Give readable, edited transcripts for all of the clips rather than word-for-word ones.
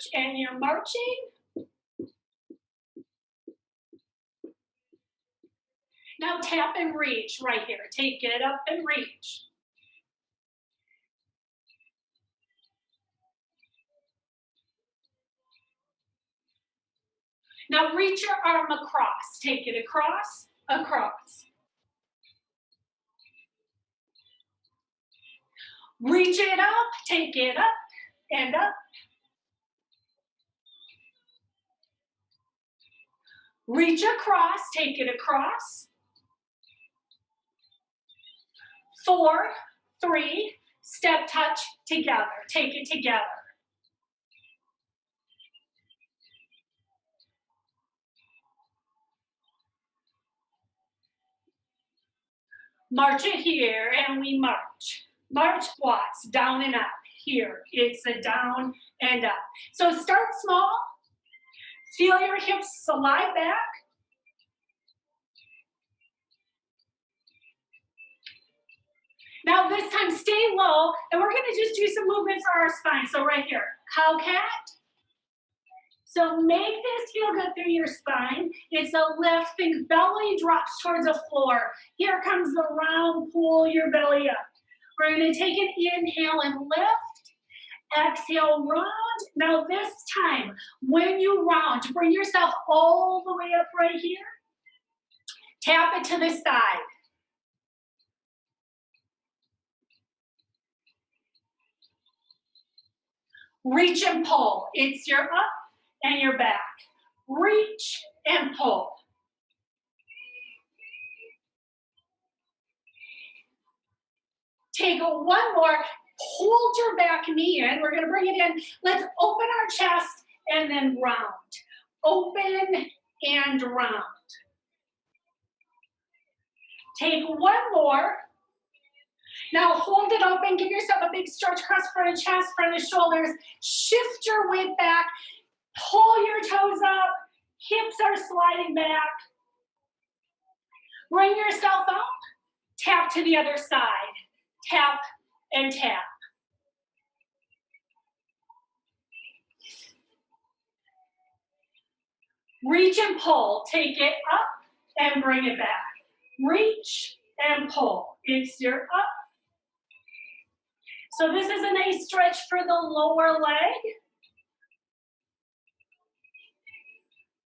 march, and you're marching. Now tap and reach right here. Take it up and reach. Now reach your arm across. Take it across, across. Reach it up, take it up and up. Reach across, take it across. 4, 3, step touch together. Take it together. March it here and we march. March squats, down and up. Here, it's a down and up. So start small. Feel your hips slide back. Now this time stay low, and we're gonna just do some movement for our spine. So right here, cow cat. So make this feel good through your spine. It's a lift, think belly drops towards the floor. Here comes the round, pull your belly up. We're gonna take an inhale and lift. Exhale, round. Now this time, when you round, bring yourself all the way up right here. Tap it to the side. Reach and pull. It's your up and your back. Reach and pull. Take one more. Hold your back knee in. We're going to bring it in. Let's open our chest and then round. Open and round. Take one more. Now hold it open. Give yourself a big stretch across front of chest, front of shoulders. Shift your weight back. Pull your toes up. Hips are sliding back. Bring yourself up. Tap to the other side. Tap and tap. Reach and pull. Take it up and bring it back. Reach and pull. It's your up. So this is a nice stretch for the lower leg.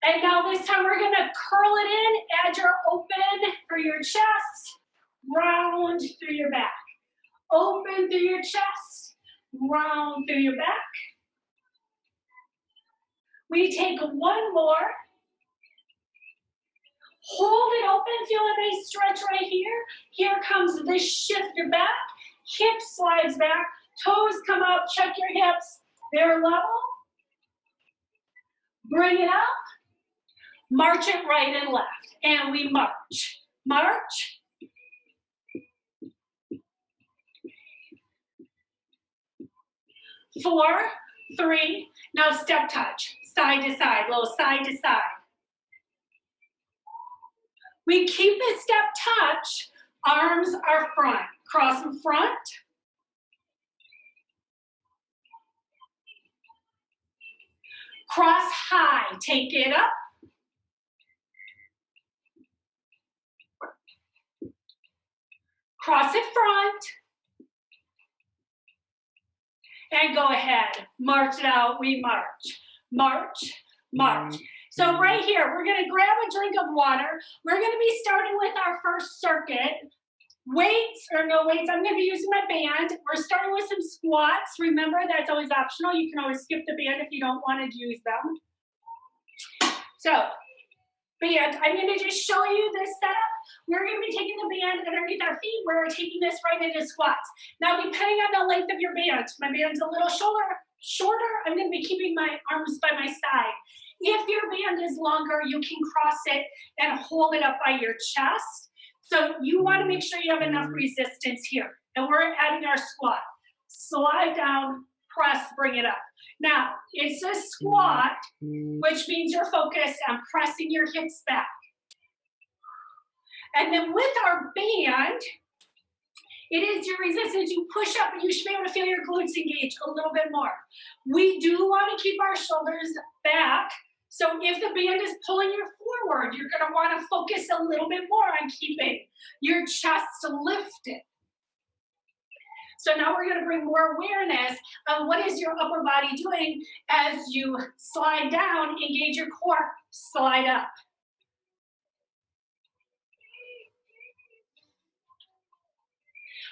And now this time we're going to curl it in, add your open for your chest, round through your back. Open through your chest, round through your back. We take one more. Hold it open, feel a nice stretch right here. Here comes this shift your back, hip slides back, toes come up, check your hips, they're level. Bring it up, march it right and left, and we march. March. Four, three, now step touch, side to side, low side to side. We keep the step touch, arms are front, cross in front. Cross high, take it up. Cross it front. And go ahead, march it out, we march. March, march. So right here, we're gonna grab a drink of water. We're gonna be starting with our first circuit. Weights or no weights, I'm gonna be using my band. We're starting with some squats. Remember, that's always optional. You can always skip the band if you don't wanna use them. So, band, I'm gonna just show you this setup. We're gonna be taking the band underneath our feet. We're taking this right into squats. Now, depending on the length of your band, my band's a little shorter, I'm gonna be keeping my arms by my side. If your band is longer, you can cross it and hold it up by your chest. So you wanna make sure you have enough resistance here. And we're adding our squat. Slide down, press, bring it up. Now, it's a squat, which means you're focused on pressing your hips back. And then with our band, It is your resistance. You push up and you should be able to feel your glutes engage a little bit more. We do want to keep our shoulders back. So if the band is pulling you forward, you're going to want to focus a little bit more on keeping your chest lifted. So now we're going to bring more awareness of what is your upper body doing as you slide down, engage your core, slide up.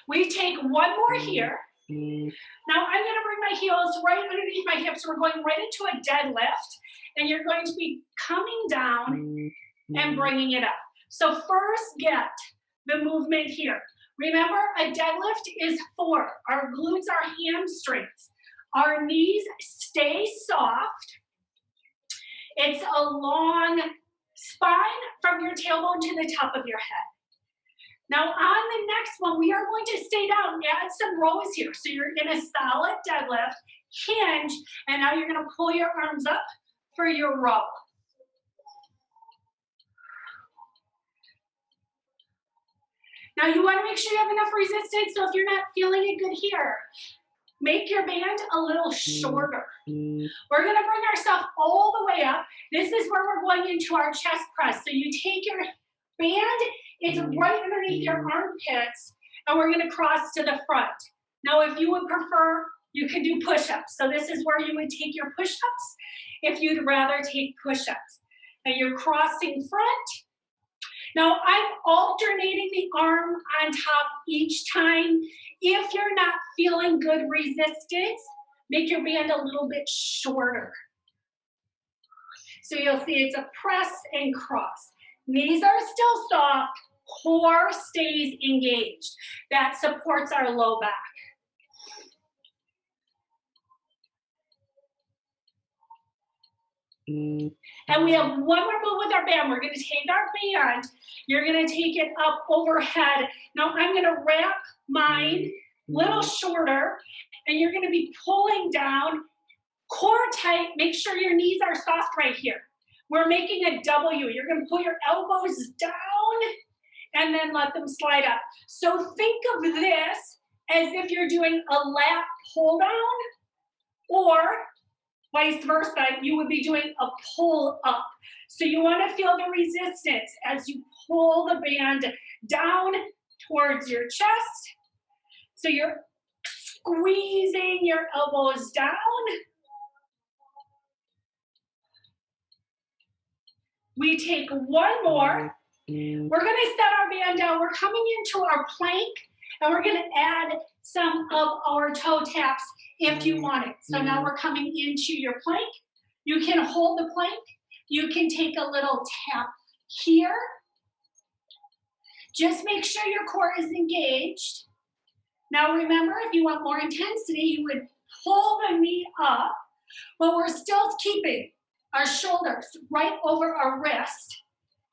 We take one more here. Now I'm going to bring my heels right underneath my hips. We're going right into a deadlift, and you're going to be coming down and bringing it up. So first get the movement here. Remember, a deadlift is 4. Our glutes are hamstrings. Our knees stay soft. It's a long spine from your tailbone to the top of your head. Now on the next one, we are going to stay down, add some rows here. So you're in a solid deadlift, hinge, and now you're going to pull your arms up for your row. Now you want to make sure you have enough resistance, so if you're not feeling it good here, make your band a little shorter. We're going to bring ourselves all the way up. This is where we're going into our chest press. So you take your band, it's right underneath your armpits, and we're going to cross to the front. Now, if you would prefer, you can do push-ups. So this is where you would take your push-ups if you'd rather take push-ups. And you're crossing front. Now, I'm alternating the arm on top each time. If you're not feeling good resistance, make your band a little bit shorter. So you'll see it's a press and cross. Knees are still soft, core stays engaged. That supports our low back. And we have one more move with our band. We're going to take our band. You're going to take it up overhead. Now I'm going to wrap mine a little shorter, and you're going to be pulling down, core tight. Make sure your knees are soft right here. We're making a W. You're going to pull your elbows down and then let them slide up. So think of this as if you're doing a lat pull down, or vice versa, you would be doing a pull up. So you want to feel the resistance as you pull the band down towards your chest. So you're squeezing your elbows down. We take one more. We're going to set our band down. We're coming into our plank, and we're going to add some of our toe taps if you want it. So now we're coming into your plank. You can hold the plank. You can take a little tap here. Just make sure your core is engaged. Now remember, if you want more intensity, you would pull the knee up, but we're still keeping our shoulders right over our wrist,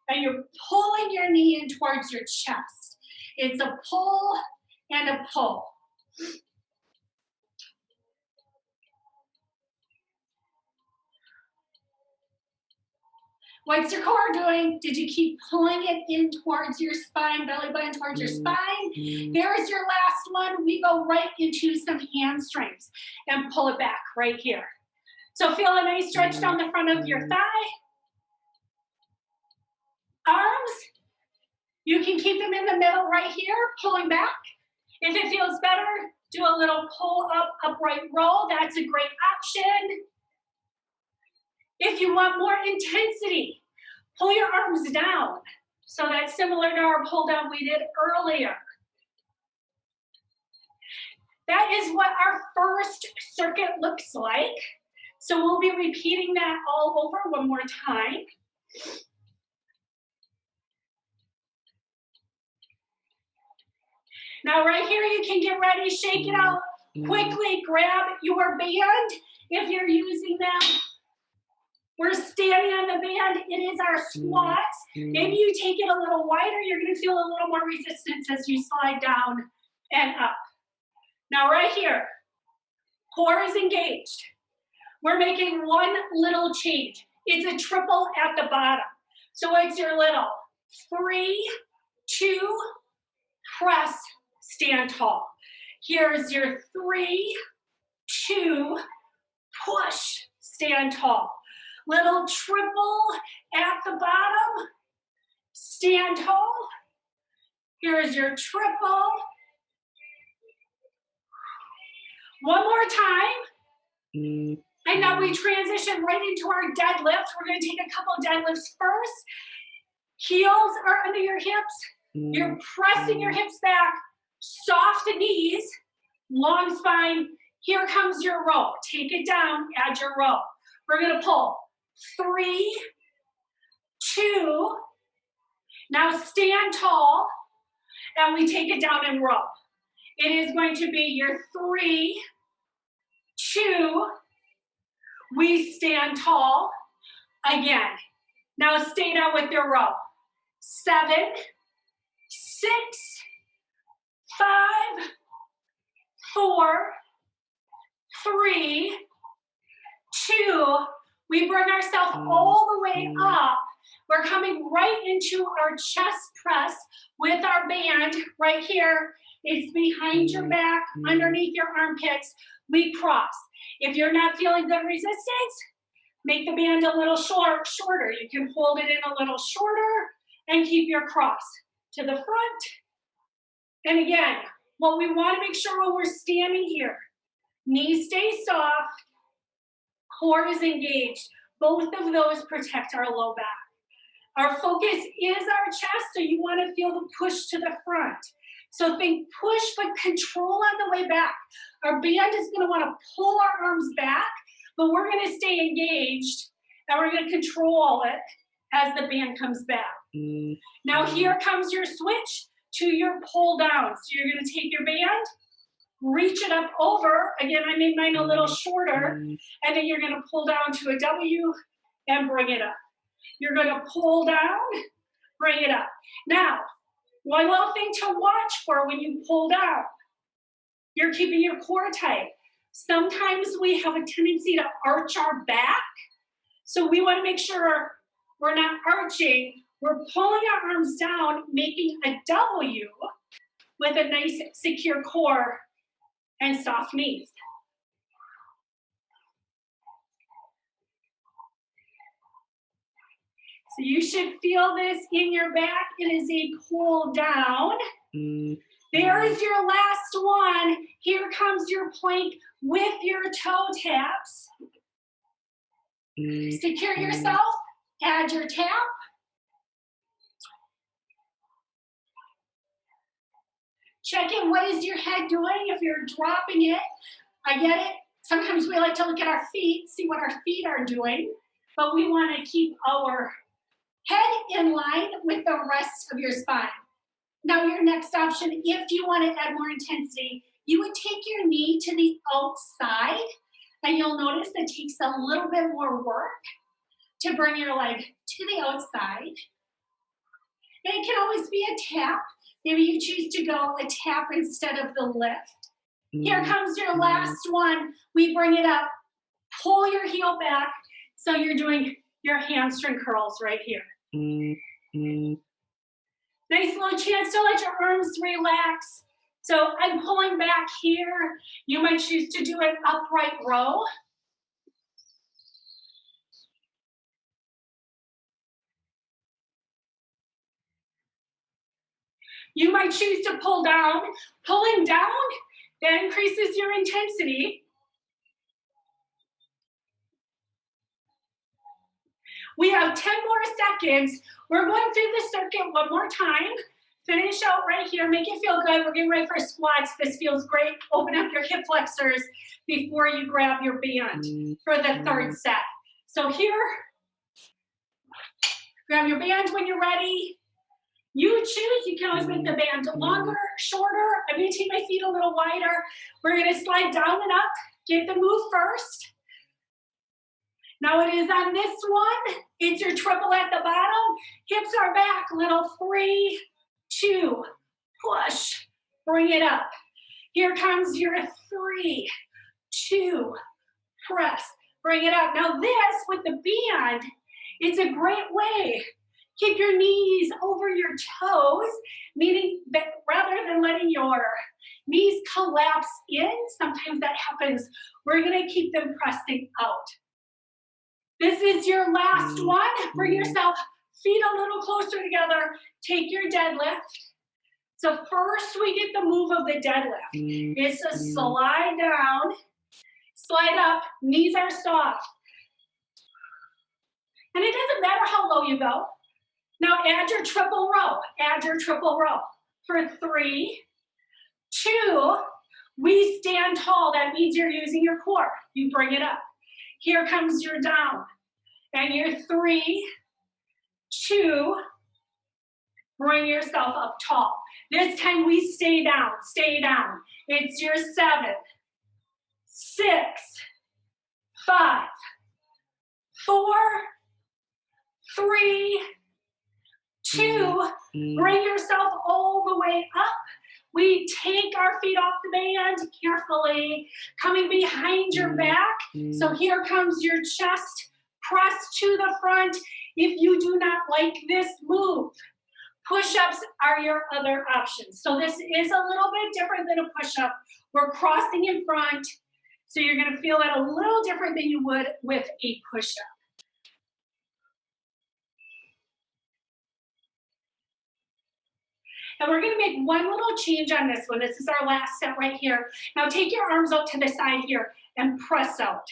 and you're pulling your knee in towards your chest. It's a pull and a pull. What's your core doing? Did you keep pulling it in towards your spine, belly button towards your spine? There's your last one. We go right into some hamstrings and pull it back right here. So feel a nice stretch down the front of your thigh. Arms, you can keep them in the middle right here, pulling back. If it feels better, do a little pull up, upright roll. That's a great option. If you want more intensity, pull your arms down. So that's similar to our pull down we did earlier. That is what our first circuit looks like. So we'll be repeating that all over one more time. Now right here, you can get ready, shake it out quickly, grab your band if you're using them. We're standing on the band. It is our squats. Maybe you take it a little wider. You're going to feel a little more resistance as you slide down and up. Now right here, core is engaged. We're making one little change. It's a triple at the bottom. So it's your little 3, 2, press, stand tall. Here's your 3, 2, push, stand tall. Little triple at the bottom, stand tall. Here's your triple. One more time. And now we transition right into our deadlift. We're going to take a couple deadlifts first. Heels are under your hips. You're pressing your hips back. Soft knees, long spine. Here comes your row. Take it down, add your row. We're going to pull. 3, 2. Now stand tall. And we take it down and row. It is going to be your 3, 2. We stand tall. Again. Now stay down with your row. 7, 6, 5, 4, 3, 2. We bring ourselves all the way up. We're coming right into our chest press with our band right here. It's behind your back, underneath your armpits. We cross. If you're not feeling good resistance, make the band a little shorter. You can hold it in a little shorter and keep your cross to the front. And again, what we want to make sure when we're standing here, knees stay soft, core is engaged. Both of those protect our low back. Our focus is our chest, so you want to feel the push to the front. So think push, but control on the way back. Our band is going to want to pull our arms back, but we're going to stay engaged, and we're going to control it as the band comes back. Now here comes your switch to your pull down. So you're going to take your band, reach it up over. Again, I made mine a little shorter, and then you're going to pull down to a W and bring it up. You're going to pull down, bring it up. Now, one little thing to watch for when you pull down, you're keeping your core tight. Sometimes we have a tendency to arch our back, so we want to make sure we're not arching. We're pulling our arms down, making a W with a nice secure core and soft knees. So you should feel this in your back. It is a pull down. There is your last one. Here comes your plank with your toe taps. Secure yourself. Add your tap. Check in. What is your head doing? If you're dropping it, I get it. Sometimes we like to look at our feet, see what our feet are doing, but we want to keep our head in line with the rest of your spine. Now your next option, if you want to add more intensity, you would take your knee to the outside, and you'll notice it takes a little bit more work to bring your leg to the outside. And it can always be a tap. Maybe you choose to go a tap instead of the lift. Here comes your last one. We bring it up. Pull your heel back. So you're doing your hamstring curls right here. Nice little chance to let your arms relax. So I'm pulling back here. You might choose to do an upright row. You might choose to pull down. Pulling down, that increases your intensity. We have 10 more seconds. We're going through the circuit one more time. Finish out right here. Make it feel good. We're getting ready for squats. This feels great. Open up your hip flexors before you grab your band for the third set. So here, grab your band when you're ready. You choose. You can always make the band longer, shorter. I'm going to take my feet a little wider. We're going to slide down and up. Get the move first. Now it is on this one. It's your triple at the bottom. Hips are back. Little 3, 2, push. Bring it up. Here comes your 3, 2, press. Bring it up. Now this with the band, it's a great way Keep your knees over your toes, meaning that rather than letting your knees collapse in, sometimes that happens, we're gonna keep them pressing out. This is your last one. Bring yourself feet a little closer together. Take your deadlift. So first we get the move of the deadlift. It's a slide down, slide up, knees are soft. And it doesn't matter how low you go. Now add your triple row, add your triple row. For 3, 2, we stand tall. That means you're using your core. You bring it up. Here comes your down. And your 3, 2, bring yourself up tall. This time we stay down, stay down. It's your 7, 6, 5, 4, 3, 2, bring yourself all the way up. We take our feet off the band carefully, coming behind your back. So here comes your chest, press to the front. If you do not like this move, push-ups are your other options. So this is a little bit different than a push-up. We're crossing in front, so you're gonna feel that a little different than you would with a push-up. And we're gonna make one little change on this one. This is our last set right here. Now take your arms out to the side here and press out.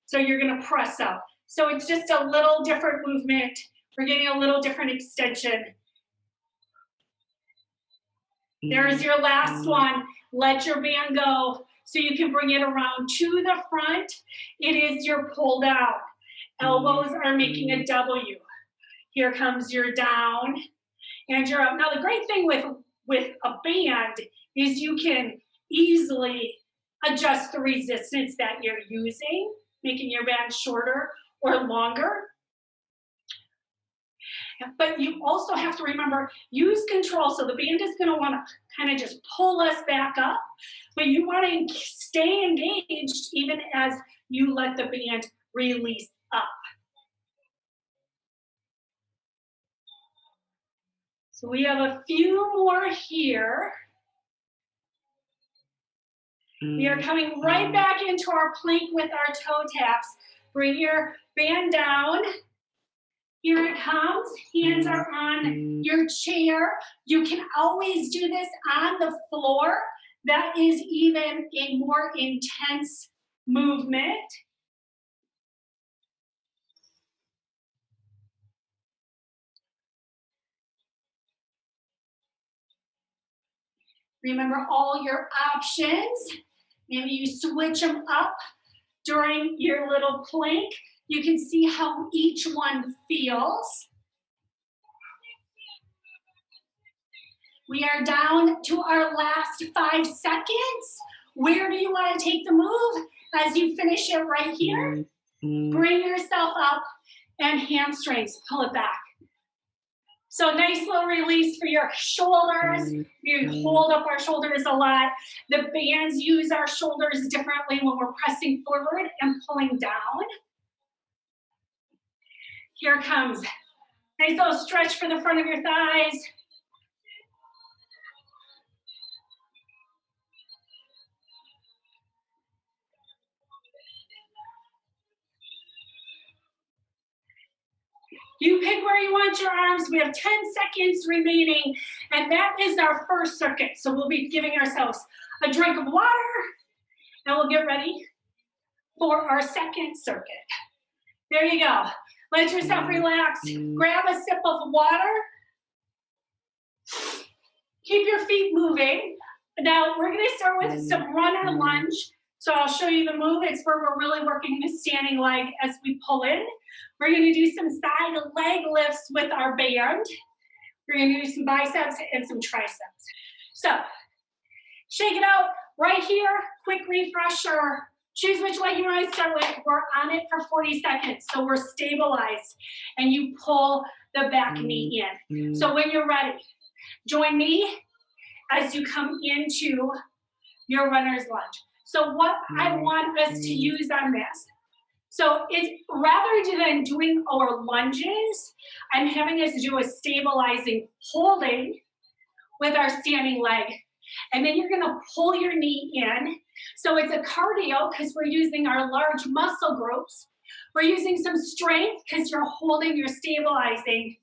So you're gonna press out. So it's just a little different movement. We're getting a little different extension. There's your last one. Let your band go so you can bring it around to the front. It is your pull down. Elbows are making a W. Here comes your down and you're up. Now the great thing with a band is you can easily adjust the resistance that you're using, making your band shorter or longer. But you also have to remember, use control. So the band is gonna wanna kind of just pull us back up, but you wanna stay engaged even as you let the band release up. So we have a few more here. We are coming right back into our plank with our toe taps. Bring your band down. Here it comes. Hands are on your chair. You can always do this on the floor. That is even a more intense movement. Remember all your options. Maybe you switch them up during your little plank. You can see how each one feels. We are down to our last 5 seconds. Where do you want to take the move? As you finish it right here, bring yourself up and hamstrings, pull it back. So nice little release for your shoulders. We hold up our shoulders a lot. The bands use our shoulders differently when we're pressing forward and pulling down. Here comes. Nice little stretch for the front of your thighs. You pick where you want your arms. We have 10 seconds remaining, and that is our first circuit. So we'll be giving ourselves a drink of water, and we'll get ready for our second circuit. There you go. Let yourself relax. Grab a sip of water. Keep your feet moving. Now we're gonna start with some runner lunge. So I'll show you the move. It's where we're really working the standing leg as we pull in. We're gonna do some side leg lifts with our band. We're gonna do some biceps and some triceps. So shake it out right here. Quick refresher. Choose which leg you want to start with. We're on it for 40 seconds. So we're stabilized and you pull the back knee in. So when you're ready, join me as you come into your runner's lunge. So what I want us to use on this, So it's rather than doing our lunges, I'm having us do a stabilizing holding with our standing leg. And then you're gonna pull your knee in. So it's a cardio because we're using our large muscle groups. We're using some strength because you're holding, you're stabilizing.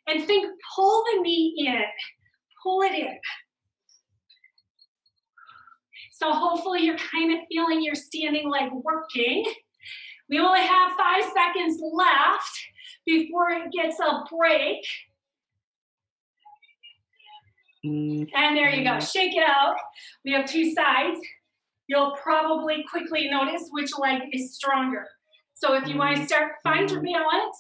And think, pull the knee in, pull it in. So hopefully you're kind of feeling your standing leg working. We only have 5 seconds left before it gets a break. And there you go, shake it out. We have 2 sides. You'll probably quickly notice which leg is stronger. So if you want to start, find your balance,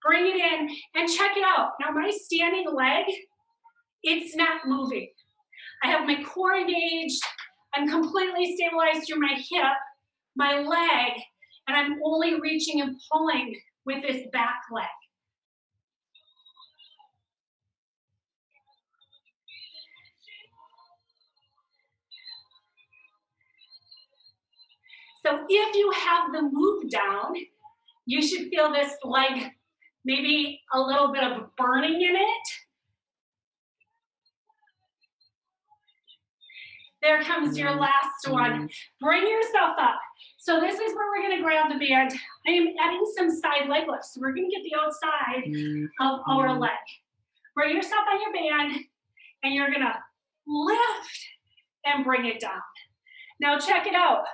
bring it in, and check it out. Now my standing leg, it's not moving. I have my core engaged. I'm completely stabilized through my hip, my leg, and I'm only reaching and pulling with this back leg. So if you have the move down, you should feel this leg, maybe a little bit of burning in it. There comes your last one. Bring yourself up. So this is where we're gonna grab the band. I am adding some side leg lifts. So we're gonna get the outside of our leg. Bring yourself on your band and you're gonna lift and bring it down. Now check it out.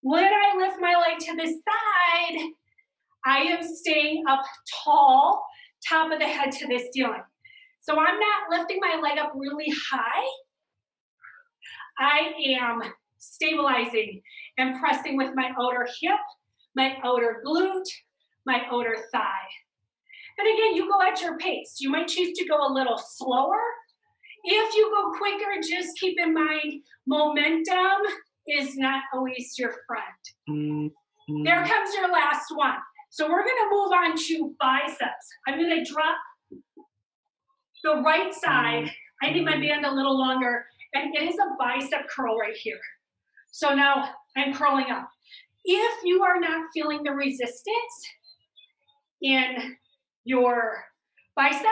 When I lift my leg to the side, I am staying up tall, top of the head to the ceiling. So I'm not lifting my leg up really high. I am stabilizing and pressing with my outer hip, my outer glute, my outer thigh. And again, you go at your pace. You might choose to go a little slower. If you go quicker, just keep in mind, momentum is not always your friend. There comes your last one. So we're gonna move on to biceps. I'm gonna drop the right side. I need my band a little longer, and it is a bicep curl right here. So now I'm curling up. If you are not feeling the resistance in your bicep,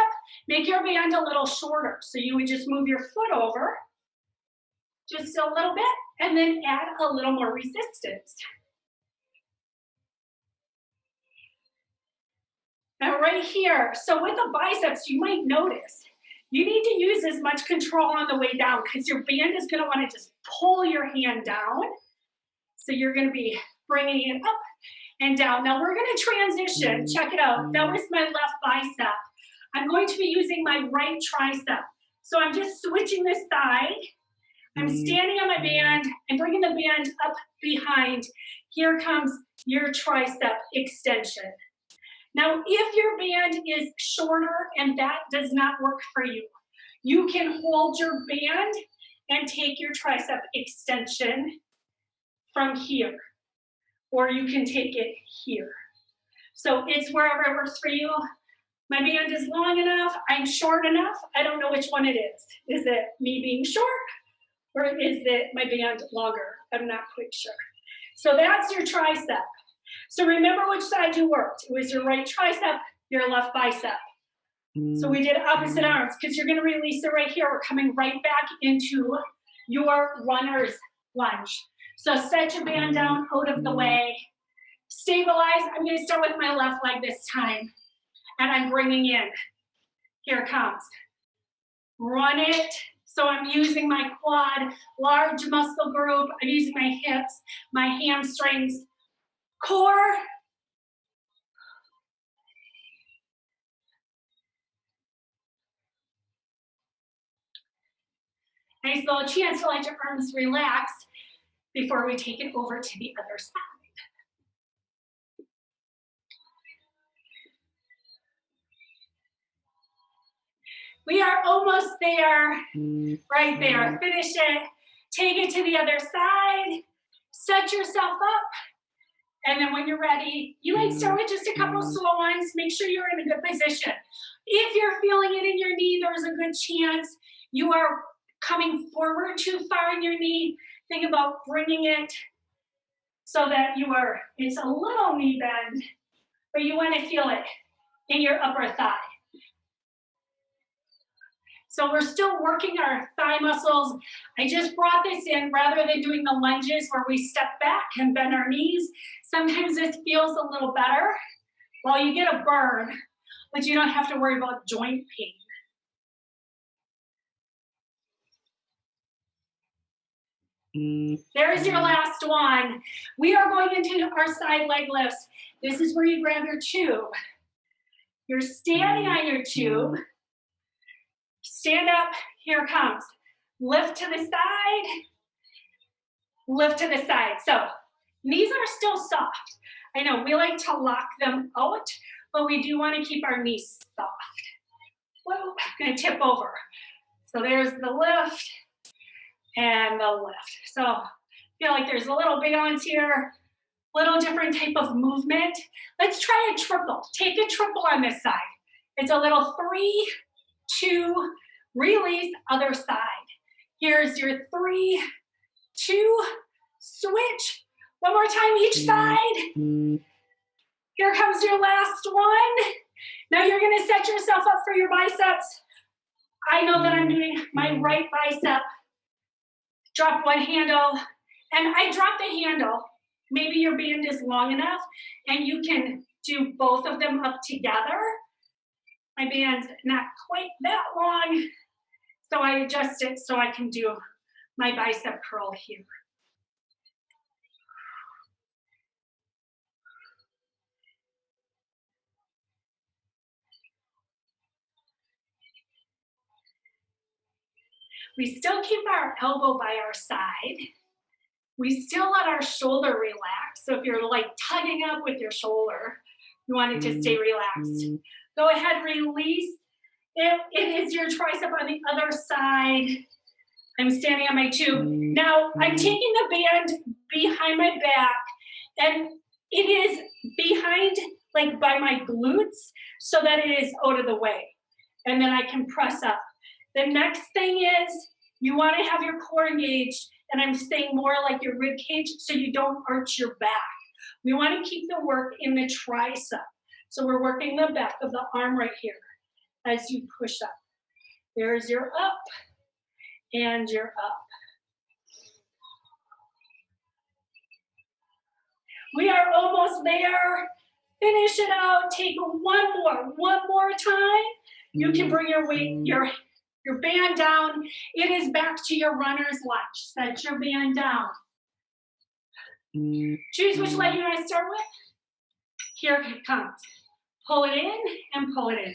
make your band a little shorter. So you would just move your foot over, just a little bit, and then add a little more resistance. Now right here, so with the biceps, you might notice, you need to use as much control on the way down because your band is gonna wanna just pull your hand down. So you're gonna be bringing it up and down. Now we're gonna transition, check it out. That was my left bicep. I'm going to be using my right tricep. So I'm just switching this side. I'm standing on my band and bringing the band up behind. Here comes your tricep extension. Now, if your band is shorter and that does not work for you, you can hold your band and take your tricep extension from here, or you can take it here. So it's wherever it works for you. My band is long enough, I'm short enough, I don't know which one it is. Is it me being short, or is it my band longer? I'm not quite sure. So that's your tricep. So remember which side you worked. It was your right tricep, your left bicep. So we did opposite arms because you're gonna release it right here. We're coming right back into your runner's lunge. So set your band down out of the way. Stabilize. I'm gonna start with my left leg this time. And I'm bringing in. Here it comes. Run it. So I'm using my quad, large muscle group. I'm using my hips, my hamstrings, core. Nice little chance to let your arms relax before we take it over to the other side. We are almost there, right there. Finish it, take it to the other side, set yourself up, and then when you're ready, you might start with just a couple slow ones. Make sure you're in a good position. If you're feeling it in your knee, there's a good chance you are coming forward too far in your knee. Think about bringing it so that it's a little knee bend, but you want to feel it in your upper thigh. So we're still working our thigh muscles. I just brought this in rather than doing the lunges where we step back and bend our knees. Sometimes this feels a little better. Well, you get a burn, but you don't have to worry about joint pain. There's your last one. We are going into our side leg lifts. This is where you grab your tube. You're standing on your tube. Stand up, here it comes. Lift to the side, lift to the side. So knees are still soft. I know we like to lock them out, but we do want to keep our knees soft. Whoa, I'm gonna tip over. So there's the lift and the lift. So I feel like there's a little balance here, little different type of movement. Let's try a triple. Take a triple on this side. It's a little 3, 2, release, other side. Here's your 3, 2, switch. One more time each side. Here comes your last one. Now you're gonna set yourself up for your biceps. I know that I'm doing my right bicep. Drop one handle, and I drop the handle. Maybe your band is long enough, and you can do both of them up together. My band's not quite that long, so I adjust it so I can do my bicep curl here. We still keep our elbow by our side. We still let our shoulder relax. So if you're like tugging up with your shoulder, you want it to stay relaxed. Go ahead, release. It is your tricep on the other side. I'm standing on my tube. Now I'm taking the band behind my back, and it is behind, like by my glutes, so that it is out of the way. And then I can press up. The next thing is you want to have your core engaged, and I'm saying more like your rib cage so you don't arch your back. We want to keep the work in the tricep. So we're working the back of the arm right here as you push up. There's your up and your up. We are almost there. Finish it out. Take one more time. You can bring your weight, your band down. It is back to your runner's lunge. Set your band down. Choose which leg you want to start with. Here it comes. Pull it in and pull it in.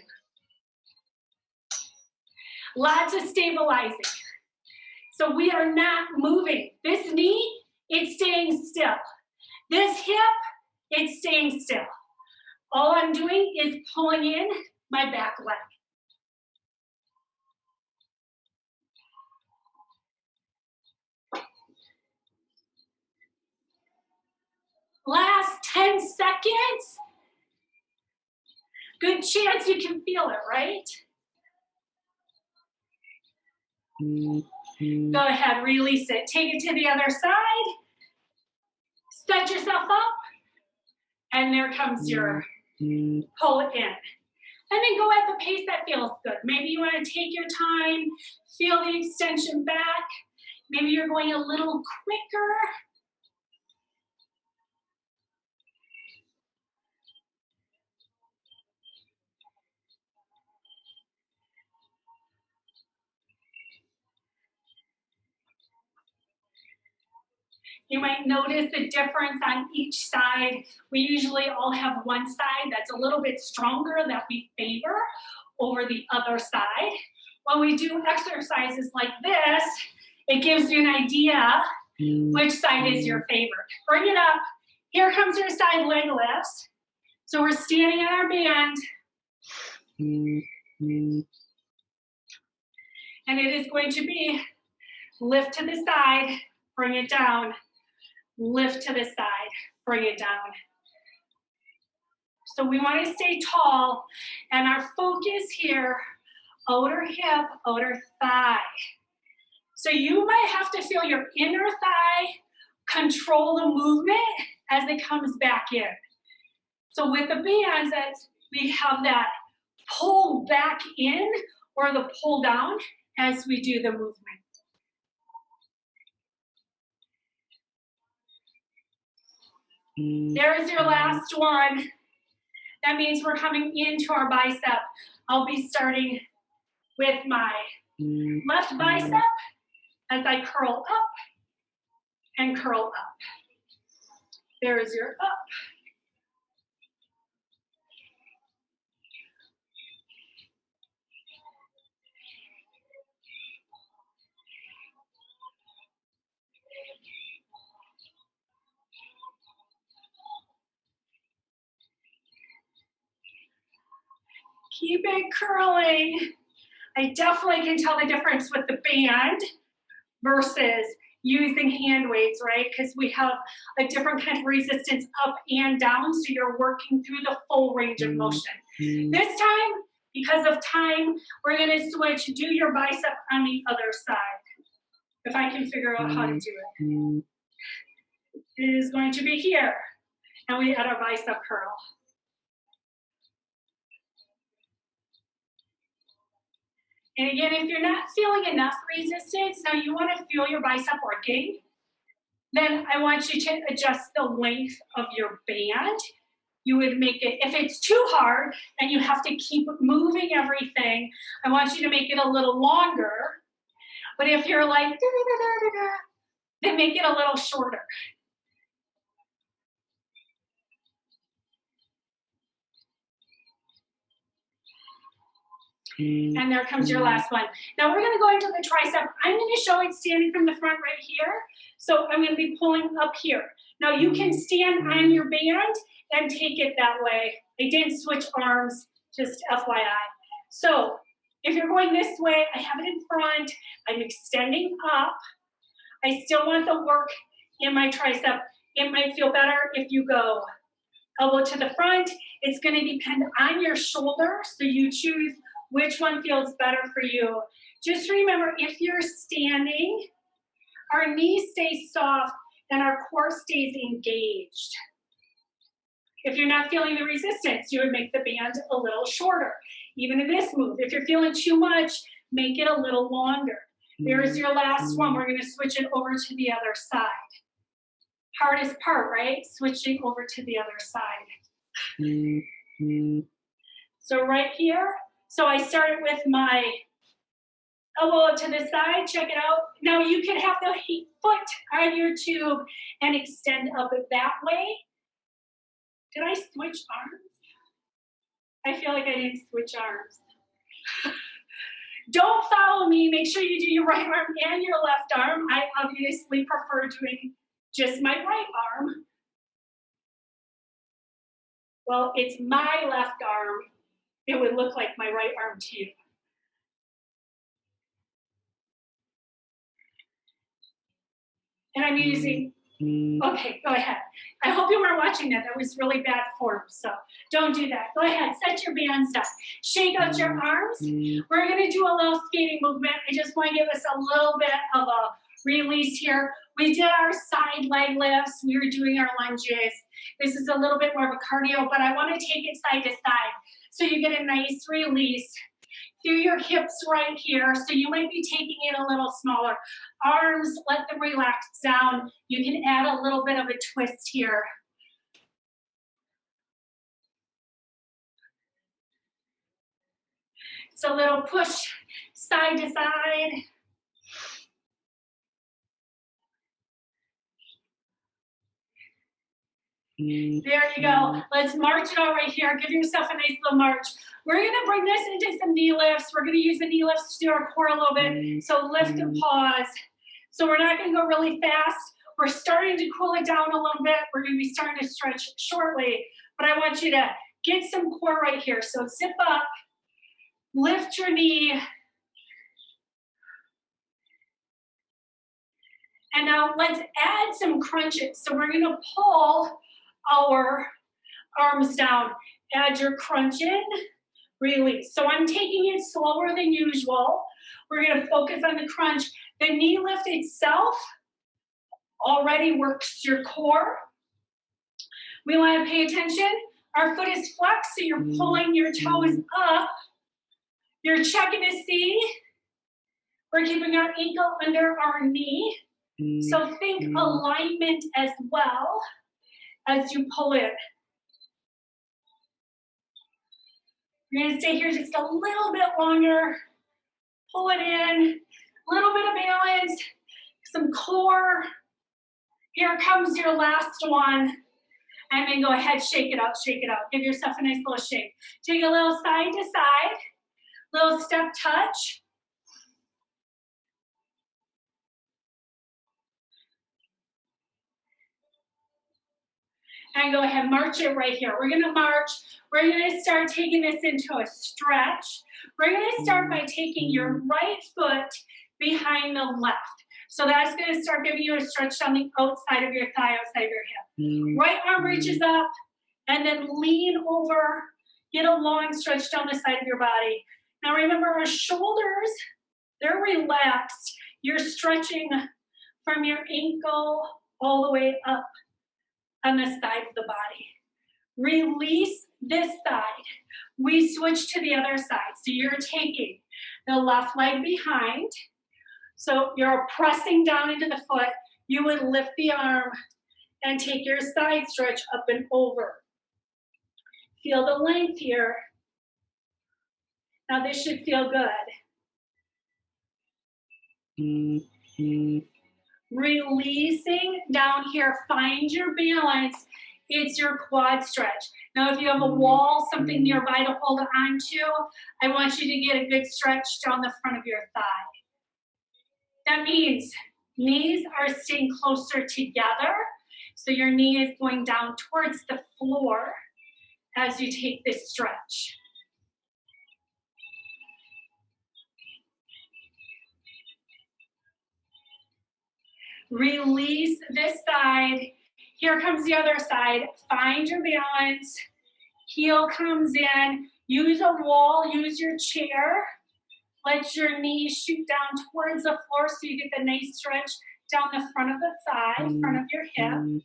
Lots of stabilizing. So we are not moving. This knee, it's staying still. This hip, it's staying still. All I'm doing is pulling in my back leg. Last 10 seconds. Good chance you can feel it, right? Go ahead, release it. Take it to the other side. Set yourself up. And there comes your pull it in. And then go at the pace that feels good. Maybe you want to take your time, feel the extension back. Maybe you're going a little quicker. You might notice the difference on each side. We usually all have one side that's a little bit stronger that we favor over the other side. When we do exercises like this, it gives you an idea which side is your favorite. Bring it up. Here comes your side leg lifts. So we're standing on our band. And it is going to be lift to the side, bring it down. Lift to the side, bring it down. So we want to stay tall, and our focus here, outer hip, outer thigh. So you might have to feel your inner thigh control the movement as it comes back in. So with the bands, we have that pull back in or the pull down as we do the movement. There's your last one. That means we're coming into our bicep. I'll be starting with my left bicep as I curl up and curl up. There's your up. Keep it curling. I definitely can tell the difference with the band versus using hand weights, right? Because we have a different kind of resistance up and down, so you're working through the full range of motion. This time, because of time, we're gonna switch, do your bicep on the other side. If I can figure out how to do it. It is going to be here, and we add our bicep curl. And again, if you're not feeling enough resistance, now you want to feel your bicep working, then I want you to adjust the length of your band. You would make it, if it's too hard and you have to keep moving everything, I want you to make it a little longer. But if you're like, then make it a little shorter. And there comes your last one. Now we're gonna go into the tricep. I'm gonna show it standing from the front right here. So I'm gonna be pulling up here. Now you can stand on your band and take it that way. I didn't switch arms, just FYI. So if you're going this way, I have it in front. I'm extending up. I still want the work in my tricep. It might feel better if you go elbow to the front. It's gonna depend on your shoulder, so you choose which one feels better for you. Just remember, if you're standing, our knees stay soft and our core stays engaged. If you're not feeling the resistance, you would make the band a little shorter. Even in this move, if you're feeling too much, make it a little longer. There's your last one. We're gonna switch it over to the other side. Hardest part, right? Switching over to the other side. So right here, so I started with my elbow to the side, check it out. Now you can have the foot on your tube and extend up it that way. Did I switch arms? I feel like I didn't switch arms. Don't follow me, make sure you do your right arm and your left arm. I obviously prefer doing just my right arm. Well, it's my left arm. It would look like my right arm to you. And I'm using, okay, go ahead. I hope you weren't watching that. That was really bad form, so don't do that. Go ahead, set your bands up. Shake out your arms. We're gonna do a little skating movement. I just wanna give us a little bit of a release here. We did our side leg lifts. We were doing our lunges. This is a little bit more of a cardio, but I wanna take it side to side. So you get a nice release through your hips right here. So you might be taking it a little smaller. Arms, let them relax down. You can add a little bit of a twist here. So a little push side to side. There you go. Let's march it out right here. Give yourself a nice little march. We're gonna bring this into some knee lifts. We're gonna use the knee lifts to do our core a little bit. So lift and pause. So we're not gonna go really fast. We're starting to cool it down a little bit. We're gonna be starting to stretch shortly, but I want you to get some core right here. So zip up, lift your knee. And now let's add some crunches. So we're gonna pull our arms down. Add your crunch in, release. So I'm taking it slower than usual. We're gonna focus on the crunch. The knee lift itself already works your core. We want to pay attention. Our foot is flexed, so you're pulling your toes up. You're checking to see. We're keeping our ankle under our knee. So think alignment as well as you pull in. You're going to stay here just a little bit longer. Pull it in. A little bit of balance. Some core. Here comes your last one. And then go ahead, shake it out, shake it out. Give yourself a nice little shake. Take a little side to side. Little step touch. And go ahead, march it right here. We're gonna march. We're gonna start taking this into a stretch. We're gonna start by taking your right foot behind the left. So that's gonna start giving you a stretch down the outside of your thigh, outside of your hip. Right arm reaches up, and then lean over. Get a long stretch down the side of your body. Now remember, our shoulders, they're relaxed. You're stretching from your ankle all the way up on the side of the body. Release this side. We switch to the other side. So you're taking the left leg behind. So you're pressing down into the foot. You would lift the arm and take your side stretch up and over. Feel the length here. Now this should feel good. Releasing down here, find your balance. It's your quad stretch. Now if you have a wall, something nearby to hold on to, I want you to get a good stretch down the front of your thigh. That means knees are staying closer together, so your knee is going down towards the floor as you take this stretch. Release this side. Here comes the other side. Find your balance. Heel comes in. Use a wall, use your chair. Let your knees shoot down towards the floor so you get the nice stretch down the front of the thigh, front of your hip.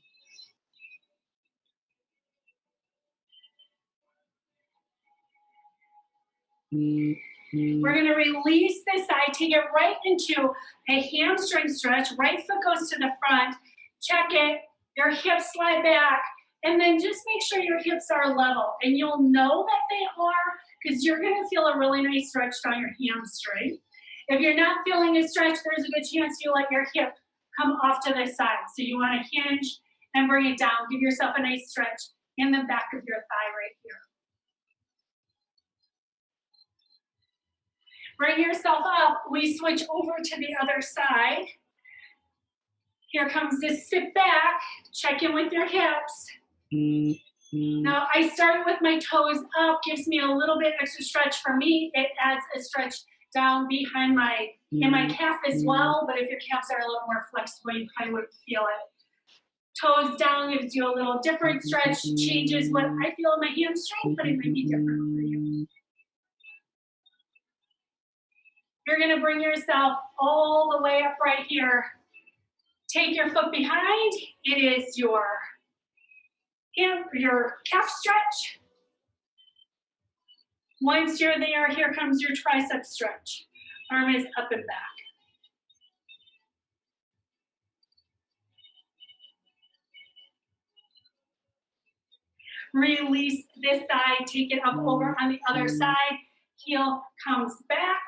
We're going to release this side, take it right into a hamstring stretch. Right foot goes to the front. Check it. Your hips slide back. And then just make sure your hips are level. And you'll know that they are because you're going to feel a really nice stretch down your hamstring. If you're not feeling a stretch, there's a good chance you let your hip come off to the side. So you want to hinge and bring it down. Give yourself a nice stretch in the back of your thigh right here. Bring yourself up. We switch over to the other side. Here comes this sit back. Check in with your hips. Now I started with my toes up. Gives me a little bit extra stretch for me. It adds a stretch down behind in my calf as well. But if your calves are a little more flexible, you probably wouldn't feel it. Toes down gives you a little different stretch. Changes what I feel in my hamstring, but it might be different for you. You're going to bring yourself all the way up right here. Take your foot behind. It is your calf stretch. Once you're there, here comes your tricep stretch. Arm is up and back. Release this side. Take it up over on the other side. Heel comes back.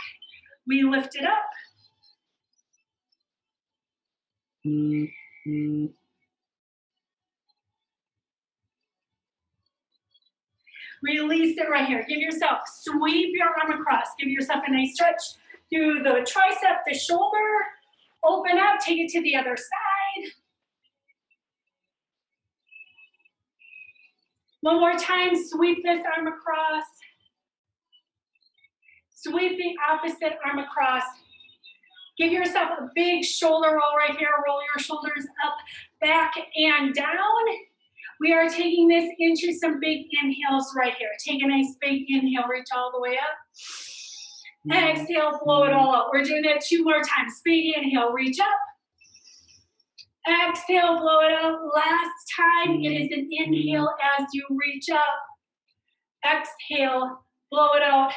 We lift it up. Release it right here. Give yourself, sweep your arm across. Give yourself a nice stretch through the tricep, the shoulder. Open up, take it to the other side. One more time, sweep this arm across. Sweep the opposite arm across. Give yourself a big shoulder roll right here. Roll your shoulders up, back, and down. We are taking this into some big inhales right here. Take a nice big inhale, reach all the way up. Exhale, blow it all out. We're doing that 2 more times. Big inhale, reach up. Exhale, blow it out. Last time, it is an inhale as you reach up. Exhale, blow it out.